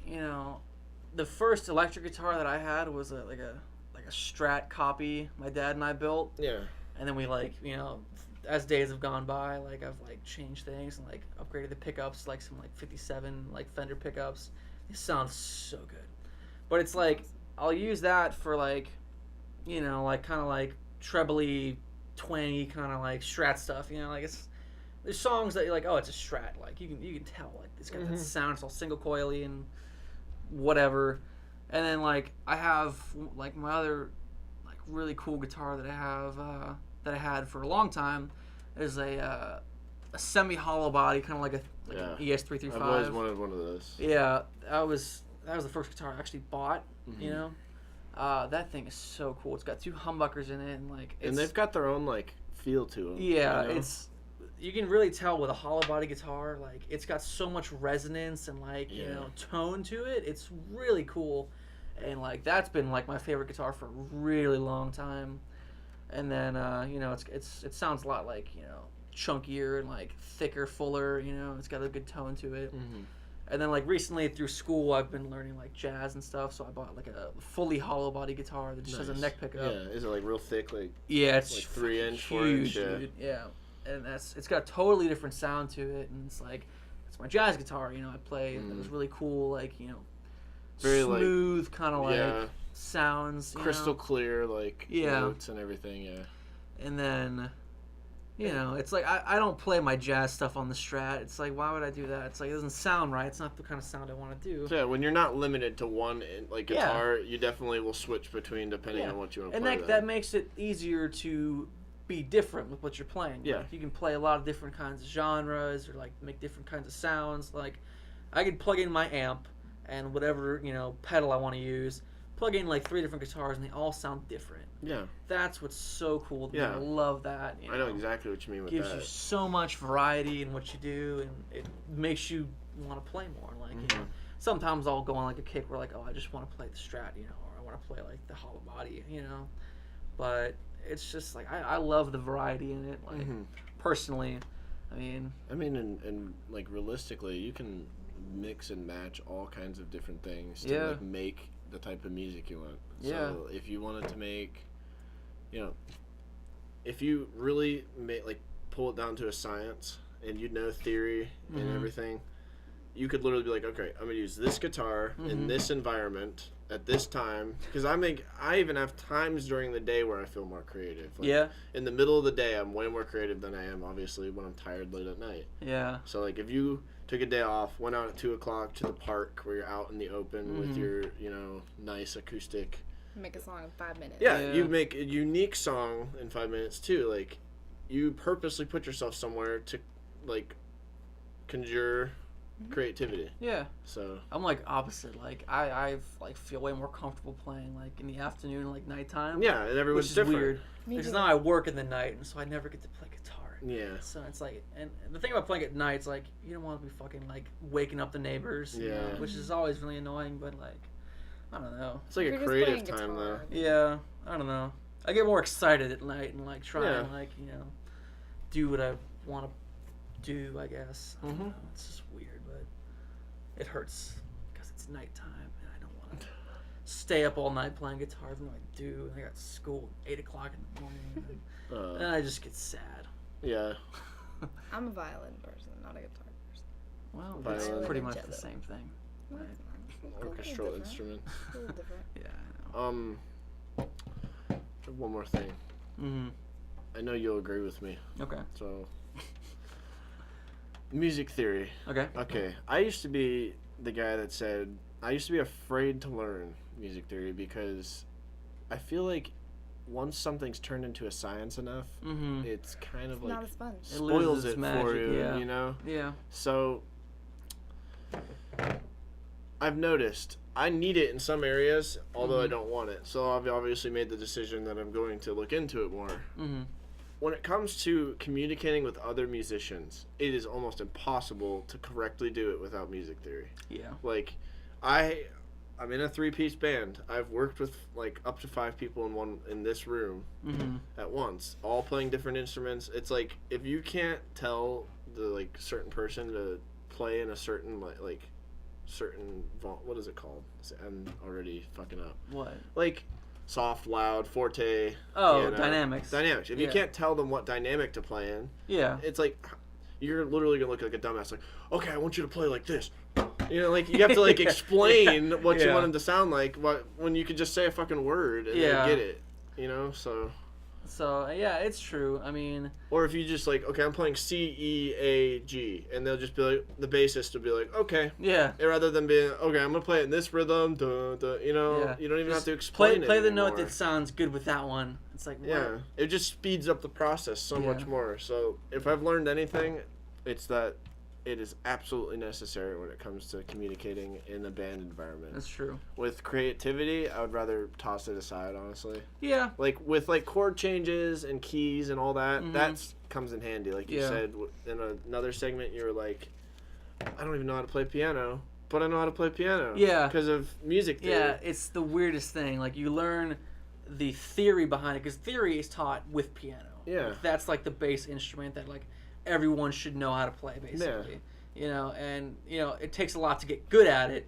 the first electric guitar that I had was like a Strat copy my dad and I built, Yeah. and then we as days have gone by, like I've like changed things and like upgraded the pickups, like some like 57 like Fender pickups. They sound so good, but it's like I'll use that for like like kind of like trebly, twangy kind of like Strat stuff. Like there's songs that you're like, oh, it's a Strat. Like you can tell like it's got that sound. It's all single coily and whatever. And then like I have like my other like really cool guitar that I have that I had for a long time is a semi hollow body, kind of like an ES335. I've always wanted one of those. Yeah, that was the first guitar I actually bought. That thing is so cool. It's got two humbuckers in it, and they've got their own like feel to them. Yeah, you can really tell with a hollow body guitar, like it's got so much resonance and tone to it. It's really cool, and like that's been like my favorite guitar for a really long time. And then it sounds a lot like chunkier and like thicker, fuller. It's got a good tone to it. And then like recently through school, I've been learning like jazz and stuff. So I bought like a fully hollow body guitar that just has a neck pickup. Yeah, is it like real thick? Like it's like 3 inch, 4 huge, inch. dude. Yeah, and it's got a totally different sound to it, and it's like it's my jazz guitar. I play. It was really cool. Like very smooth kind of like sounds. Crystal clear, like notes and everything. Yeah. And then. It's like I don't play my jazz stuff on the Strat. It's like, why would I do that? It's like it doesn't sound right. It's not the kind of sound I want to do. So yeah, when you're not limited to one like guitar, you definitely will switch between depending on what you want to play. And that makes it easier to be different with what you're playing. Yeah. Like, you can play a lot of different kinds of genres or like make different kinds of sounds. Like I could plug in my amp and whatever pedal I want to use. Plug in like 3 different guitars and they all sound different. Yeah. That's what's so cool. I love that. I know exactly what you mean with that. Gives you so much variety in what you do, and it makes you want to play more. Like sometimes I'll go on like a kick where like, oh, I just want to play the Strat, or I want to play like the hollow body, But it's just like I love the variety in it. Like personally, I mean, and like realistically, you can mix and match all kinds of different things to like make the type of music you want. So if you wanted to make, if you really pull it down to a science and theory and everything, you could literally be like, okay, I'm gonna use this guitar in this environment at this time, because I even have times during the day where I feel more creative. In the middle of the day, I'm way more creative than I am obviously when I'm tired late at night. Yeah. So like if you took a day off, went out at 2:00 to the park where you're out in the open with your nice acoustic. Make a song in 5 minutes. Yeah, you make a unique song in 5 minutes too. Like you purposely put yourself somewhere to like conjure creativity. Yeah. So I'm like opposite. Like I feel way more comfortable playing like in the afternoon, like nighttime. Yeah, and everyone's which is different. weird. Because now I work in the night, and so I never get to play guitar. Yeah. So it's like, and the thing about playing at night, it's like you don't want to be fucking like waking up the neighbors. Which is always really annoying. But like, I don't know. It's like a creative time though. Yeah, I don't know. I get more excited at night and like try and like do what I want to do. I guess. I don't know. It's just weird, but it hurts because it's nighttime and I don't want to stay up all night playing guitar. Even though I do, and I got school at 8:00 in the morning, and I just get sad. Yeah. I'm a violin person, not a guitar person. Well, Violin. it's pretty much Cello. the same thing. Well, it's not. Orchestral instrument. A little different. Yeah, I know. One more thing. I know you'll agree with me. Okay. So, music theory. Okay. Okay. I used to be the guy that said I used to be afraid to learn music theory because I feel like once something's turned into a science enough, it's kind of It's like not a sponge. spoils its it magic, for you, yeah. Yeah. So I've noticed I need it in some areas, although I don't want it. So I've obviously made the decision that I'm going to look into it more. When it comes to communicating with other musicians, it is almost impossible to correctly do it without music theory. Yeah. Like, I'm in a 3-piece band. I've worked with like up to 5 people in this room at once, all playing different instruments. It's like if you can't tell the like certain person to play in a certain like certain what is it called? I'm already fucking up. What? Like soft, loud, forte. Oh, piano. dynamics. If you can't tell them what dynamic to play in, it's like you're literally gonna look like a dumbass. Like, okay, I want you to play like this. You know, like you have to like explain what you want them to sound like. When you could just say a fucking word and they get it. You know, so. So yeah, it's true. I mean, or if you just like, okay, I'm playing C, E, A, G, and they'll just be like, the bassist will be like, okay, rather than being, okay, I'm gonna play it in this rhythm, duh, duh, you know, you don't even have to explain it. Play the anymore. note that sounds good with that one. It's like, it just speeds up the process so much more. So if I've learned anything, it's that it is absolutely necessary when it comes to communicating in a band environment. That's true. With creativity, I would rather toss it aside, honestly. Yeah. Like, with, like, chord changes and keys and all that, that comes in handy. Like you said, in another segment, you were like, I don't even know how to play piano, but I know how to play piano. Yeah. Because of music theory. Yeah, it's the weirdest thing. Like, you learn the theory behind it, because theory is taught with piano. Yeah. Like, that's, like, the bass instrument that, like, everyone should know how to play, basically. You know, and it takes a lot to get good at it,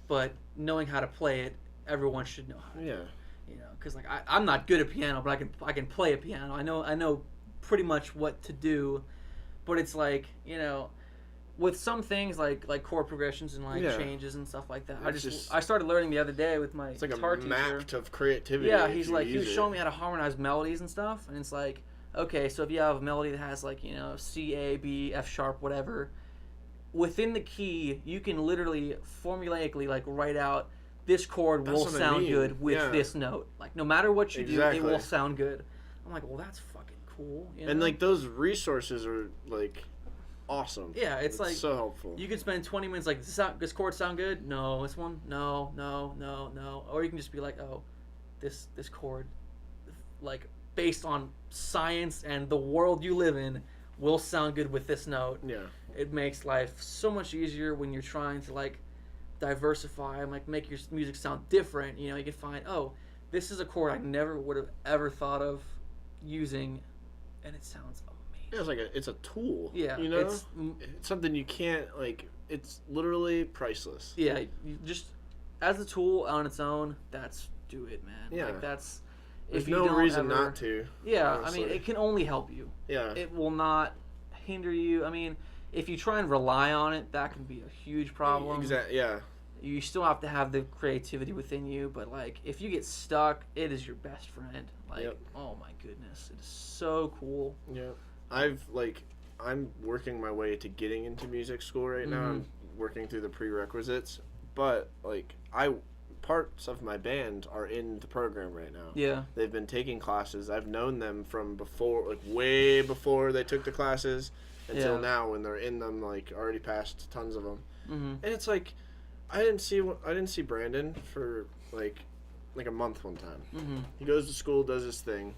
but knowing how to play it, everyone should know how to. You know, because like I'm not good at piano, but I can play a piano. I know pretty much what to do, but it's like with some things like chord progressions and like changes and stuff like that. I started learning the other day with my guitar teacher. It's like a map of creativity. Yeah, he was showing me how to harmonize melodies and stuff, and it's like, okay, so if you have a melody that has like C, A, B, F sharp, whatever, within the key you can literally formulaically like write out this chord will sound good with this note. Like no matter what you do, it will sound good. I'm like, well, that's fucking cool. And like those resources are like awesome. Yeah, it's like so helpful. You could spend 20 minutes like, this chord sound good? No. This one? No. Or you can just be like, oh, this chord, like based on science and the world you live in, will sound good with this note. Yeah. It makes life so much easier when you're trying to like diversify and like make your music sound different. You can find, oh, this is a chord I never would have ever thought of using, and it sounds amazing. Yeah, it's a tool. Yeah, it's something you can't like. It's literally priceless. Yeah, you just as a tool on its own, do it, man. Yeah, like that's. There's no reason not to. Yeah, honestly. I mean, it can only help you. Yeah. It will not hinder you. I mean, if you try and rely on it, that can be a huge problem. Exactly. Yeah. You still have to have the creativity within you, but like if you get stuck, it is your best friend. Like, oh my goodness, it is so cool. Yeah. I'm working my way to getting into music school right now. I'm working through the prerequisites, but like parts of my band are in the program right now. Yeah. They've been taking classes. I've known them from before, like way before they took the classes until now when they're in them, like already passed tons of them. And it's like, I didn't see Brandon for like a month one time. He goes to school, does his thing,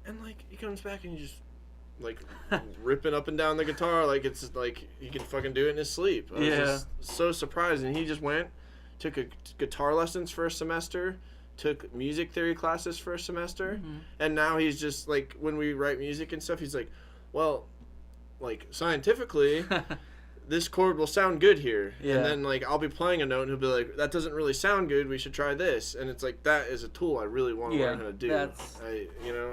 and like he comes back and he just like ripping up and down the guitar like it's like he can fucking do it in his sleep. I was just so surprised, and he just took guitar lessons for a semester, took music theory classes for a semester, and now he's just like, when we write music and stuff, he's like, well, like scientifically this chord will sound good here. And then like I'll be playing a note and he'll be like, that doesn't really sound good, we should try this. And it's like, that is a tool I really want to learn how to do. If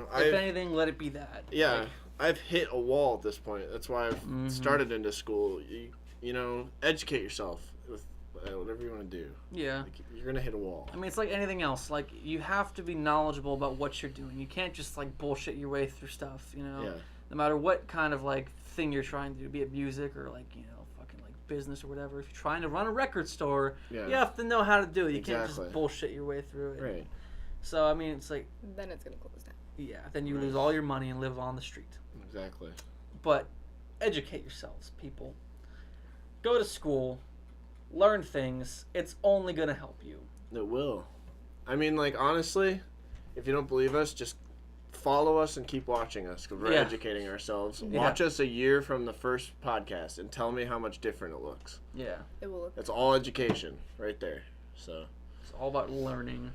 anything, let it be that. Yeah. Like, I've hit a wall at this point. That's why I've started into school. Educate yourself with whatever you want to do. Yeah. Like, you're going to hit a wall. I mean, it's like anything else. Like, you have to be knowledgeable about what you're doing. You can't just, like, bullshit your way through stuff, Yeah. No matter what kind of, like, thing you're trying to do, be it music or, like, fucking, like, business or whatever. If you're trying to run a record store, you have to know how to do it. You can't just bullshit your way through it. Right. So, I mean, it's like... Then it's going to close down. Yeah, then you lose all your money and live on the street. Exactly. But educate yourselves, people. Go to school. Learn things. It's only going to help you. It will. I mean, like, honestly, if you don't believe us, just follow us and keep watching us because we're Yeah. educating ourselves. Yeah. Watch us a year from the first podcast and tell me how much different it looks. Yeah. It will look. That's all education right there. So, It's all about learning.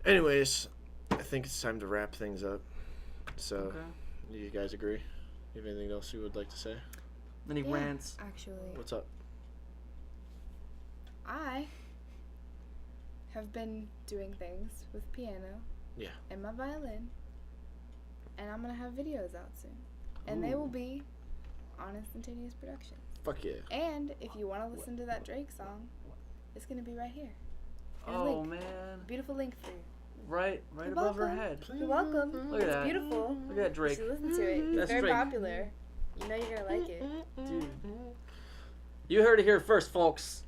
anyways, I think it's time to wrap things up. So, Okay. do you guys agree? You have anything else you would like to say? Any Yeah, rants? Actually, What's up? I have been doing things with piano. Yeah. And my violin. And I'm gonna have videos out soon. And they will be on Instantaneous Productions. Fuck yeah. And if you want to listen to that Drake song, it's gonna be right here. Here's a Oh link. man. Beautiful link for you. Right You're above her welcome. head. You're welcome. Look at It's that. beautiful. Look at that Drake. You should listen to it. It's That's very Drake. popular. You know you're gonna like it. Dude. You heard it here first, folks.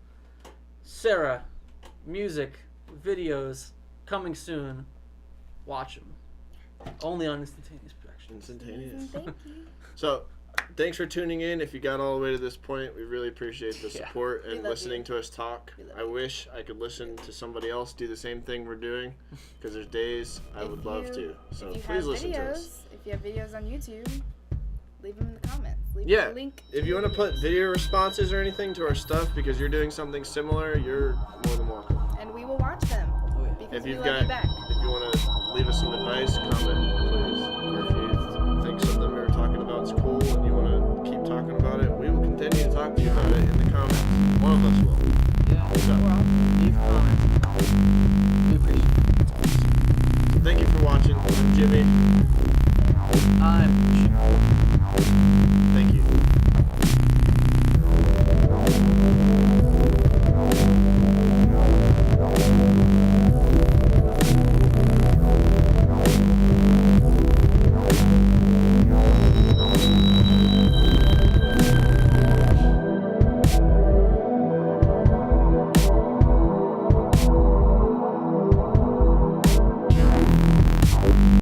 Sarah, music, videos, coming soon. Watch them. Only on Instantaneous Productions. Instantaneous. Thank you. So, thanks for tuning in. If you got all the way to this point, we really appreciate the Yeah. support We and love listening you. to us talk. We love I you. wish I could listen to somebody else do the same thing we're doing because there's days I would love to. So, if you please have listen videos, to us. If you have videos on YouTube, leave them in the comments. Leave Yeah, a link. if you want to put video responses or anything to our stuff because you're doing something similar, you're more than welcome. And we will watch them. Oh, yeah. Because If we you've love got, you back. if you want to leave us some advice, comment, please. Or if you think something we were talking about is cool and you want to keep talking about it, we will continue to talk to you about it in the comments. One of us will. Yeah. So, Leave comments. We appreciate it. thank you for watching. I'm Jimmy. I'm